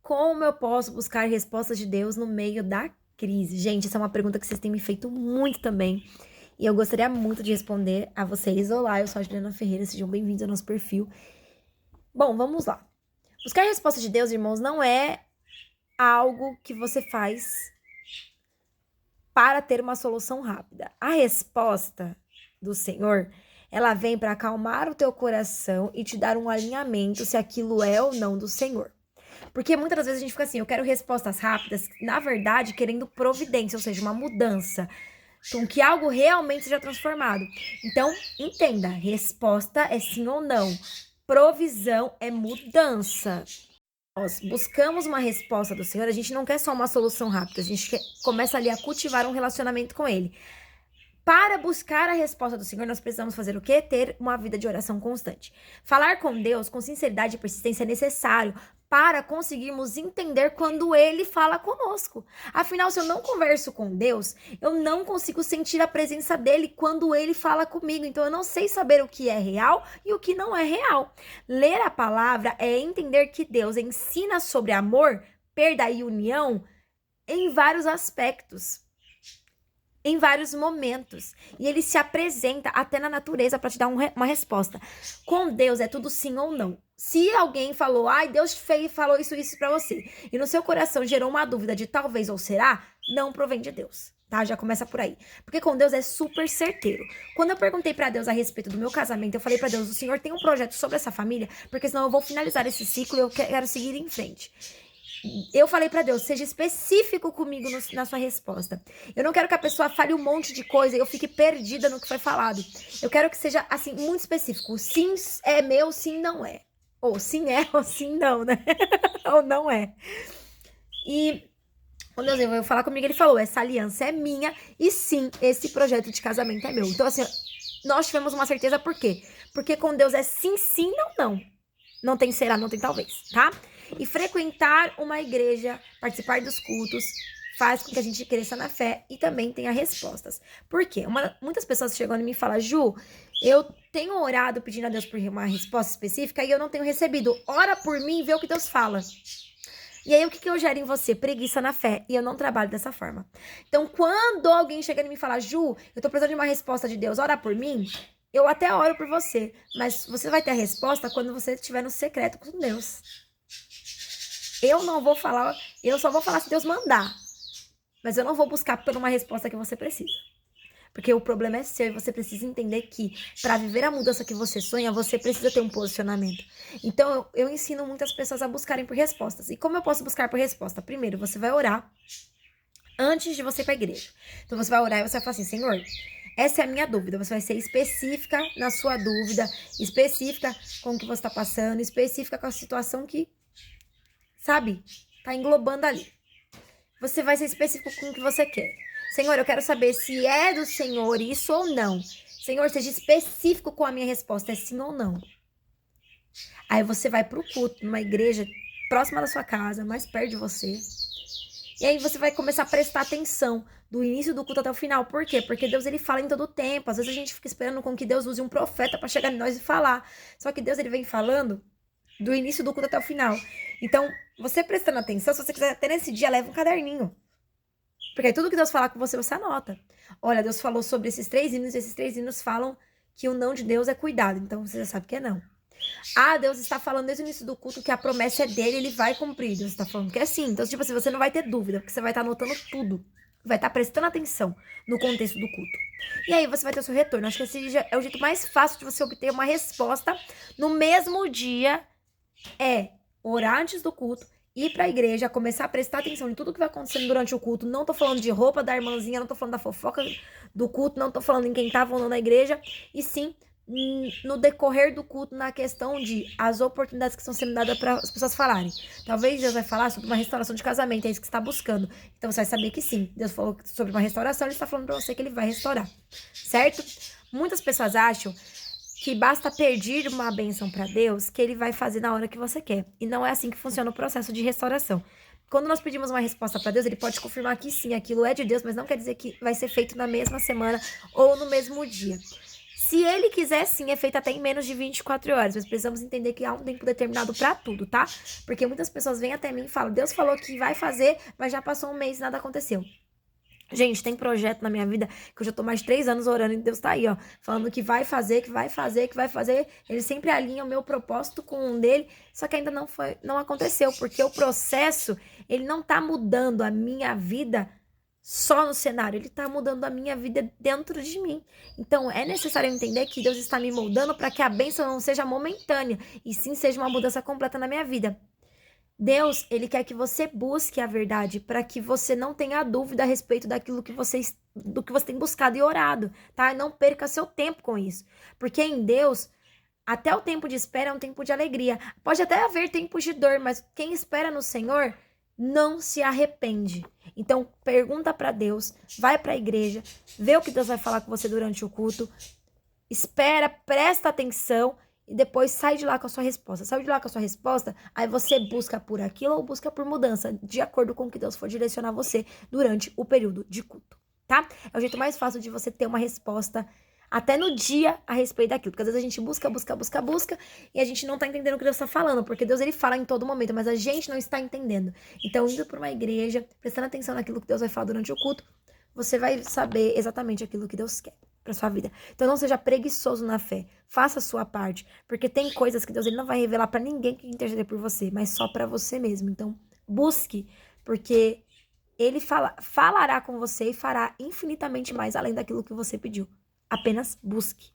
Como eu posso buscar respostas de Deus no meio da crise? Gente, essa é uma pergunta que vocês têm me feito muito também. E eu gostaria muito de responder a vocês. Olá, eu sou a Juliana Ferreira, sejam bem-vindos ao nosso perfil. Bom, vamos lá. Buscar respostas de Deus, irmãos, não é algo que você faz para ter uma solução rápida. A resposta do Senhor, ela vem para acalmar o teu coração e te dar um alinhamento se aquilo é ou não do Senhor. Porque muitas das vezes a gente fica assim, eu quero respostas rápidas, na verdade, querendo providência, ou seja, uma mudança, com que algo realmente seja transformado. Então, entenda, resposta é sim ou não. Provisão é mudança. Nós buscamos uma resposta do Senhor, a gente não quer só uma solução rápida, a gente começa ali a cultivar um relacionamento com Ele. Para buscar a resposta do Senhor, nós precisamos fazer o quê? Ter uma vida de oração constante. Falar com Deus com sinceridade e persistência é necessário para conseguirmos entender quando Ele fala conosco. Afinal, se eu não converso com Deus, eu não consigo sentir a presença dEle quando Ele fala comigo. Então, eu não sei saber o que é real e o que não é real. Ler a palavra é entender que Deus ensina sobre amor, perda e união em vários aspectos. Em vários momentos. E ele se apresenta até na natureza para te dar uma resposta. Com Deus é tudo sim ou não. Se alguém falou, ai, Deus falou isso para você, e no seu coração gerou uma dúvida de talvez ou será, não provém de Deus, tá? Já começa por aí. Porque com Deus é super certeiro. Quando eu perguntei para Deus a respeito do meu casamento, eu falei para Deus, o Senhor tem um projeto sobre essa família, porque senão eu vou finalizar esse ciclo e eu quero seguir em frente. Eu falei pra Deus, seja específico comigo na sua resposta. Eu não quero que a pessoa fale um monte de coisa e eu fique perdida no que foi falado. Eu quero que seja, assim, muito específico. Sim é meu, sim não é. Ou sim é, ou sim não, né? Ou não é. E quando Deus veio falar comigo, ele falou, essa aliança é minha e sim, esse projeto de casamento é meu. Então, assim, nós tivemos uma certeza por quê? Porque com Deus é sim, sim, não, não. Não tem será, não tem talvez, tá? E frequentar uma igreja, participar dos cultos, faz com que a gente cresça na fé e também tenha respostas. Por quê? Muitas pessoas chegam e me falam, Ju, eu tenho orado pedindo a Deus por uma resposta específica e eu não tenho recebido. Ora por mim e vê o que Deus fala. E aí, o que eu gero em você? Preguiça na fé. E eu não trabalho dessa forma. Então, quando alguém chega e me fala, Ju, eu tô precisando de uma resposta de Deus, ora por mim, eu até oro por você. Mas você vai ter a resposta quando você estiver no secreto com Deus. Eu não vou falar, eu só vou falar se Deus mandar. Mas eu não vou buscar por uma resposta que você precisa. Porque o problema é seu e você precisa entender que para viver a mudança que você sonha, você precisa ter um posicionamento. Então, eu ensino muitas pessoas a buscarem por respostas. E como eu posso buscar por resposta? Primeiro, você vai orar antes de você ir para a igreja. Então, você vai orar e você vai falar assim, Senhor, essa é a minha dúvida. Você vai ser específica na sua dúvida, específica com o que você está passando, específica com a situação que, sabe, tá englobando ali. Você vai ser específico com o que você quer. Senhor, eu quero saber se é do Senhor isso ou não. Senhor, seja específico com a minha resposta, é sim ou não. Aí você vai pro culto, numa igreja próxima da sua casa, mais perto de você. E aí você vai começar a prestar atenção do início do culto até o final. Por quê? Porque Deus, ele fala em todo o tempo. Às vezes a gente fica esperando com que Deus use um profeta para chegar em nós e falar. Só que Deus, ele vem falando do início do culto até o final. Então, você prestando atenção, se você quiser até nesse dia, leva um caderninho. Porque aí tudo que Deus falar com você, você anota. Olha, Deus falou sobre esses 3 hinos, e esses 3 hinos falam que o não de Deus é cuidado. Então, você já sabe que é não. Ah, Deus está falando desde o início do culto que a promessa é dele, ele vai cumprir. Deus está falando que é sim. Então, tipo assim, você não vai ter dúvida, porque você vai estar anotando tudo. Vai estar prestando atenção no contexto do culto. E aí você vai ter o seu retorno. Acho que esse é o jeito mais fácil de você obter uma resposta no mesmo dia. É orar antes do culto, ir pra igreja, começar a prestar atenção em tudo que vai acontecendo durante o culto. Não tô falando de roupa da irmãzinha, não tô falando da fofoca do culto, não tô falando em quem tava ou não na igreja, e sim no decorrer do culto, na questão de as oportunidades que estão sendo dadas para as pessoas falarem. Talvez Deus vai falar sobre uma restauração de casamento, é isso que você está buscando. Então você vai saber que sim, Deus falou sobre uma restauração, ele está falando para você que ele vai restaurar, certo? Muitas pessoas acham que basta pedir uma bênção para Deus, que ele vai fazer na hora que você quer. E não é assim que funciona o processo de restauração. Quando nós pedimos uma resposta para Deus, ele pode confirmar que sim, aquilo é de Deus, mas não quer dizer que vai ser feito na mesma semana ou no mesmo dia. Se ele quiser, sim, é feito até em menos de 24 horas. Mas precisamos entender que há um tempo determinado pra tudo, tá? Porque muitas pessoas vêm até mim e falam, Deus falou que vai fazer, mas já passou um mês e nada aconteceu. Gente, tem projeto na minha vida que eu já tô mais de 3 anos orando e Deus tá aí, ó, falando que vai fazer, que vai fazer, que vai fazer. Ele sempre alinha o meu propósito com um dele, só que ainda não aconteceu, porque o processo, ele não tá mudando a minha vida só no cenário, ele tá mudando a minha vida dentro de mim. Então, é necessário entender que Deus está me moldando para que a bênção não seja momentânea, e sim seja uma mudança completa na minha vida. Deus, ele quer que você busque a verdade para que você não tenha dúvida a respeito do que você tem buscado e orado, tá? Não perca seu tempo com isso. Porque em Deus, até o tempo de espera é um tempo de alegria. Pode até haver tempos de dor, mas quem espera no Senhor não se arrepende. Então, pergunta para Deus, vai para a igreja, vê o que Deus vai falar com você durante o culto, espera, presta atenção e depois sai de lá com a sua resposta. Sai de lá com a sua resposta, aí você busca por aquilo ou busca por mudança, de acordo com o que Deus for direcionar você durante o período de culto, tá? É o jeito mais fácil de você ter uma resposta até no dia a respeito daquilo. Porque às vezes a gente busca e a gente não tá entendendo o que Deus tá falando, porque Deus, ele fala em todo momento, mas a gente não está entendendo. Então, indo para uma igreja, prestando atenção naquilo que Deus vai falar durante o culto, você vai saber exatamente aquilo que Deus quer para sua vida. Então não seja preguiçoso na fé. Faça a sua parte, porque tem coisas que Deus, ele não vai revelar para ninguém que interceder por você, mas só para você mesmo. Então, busque, porque ele falará com você e fará infinitamente mais além daquilo que você pediu. Apenas busque.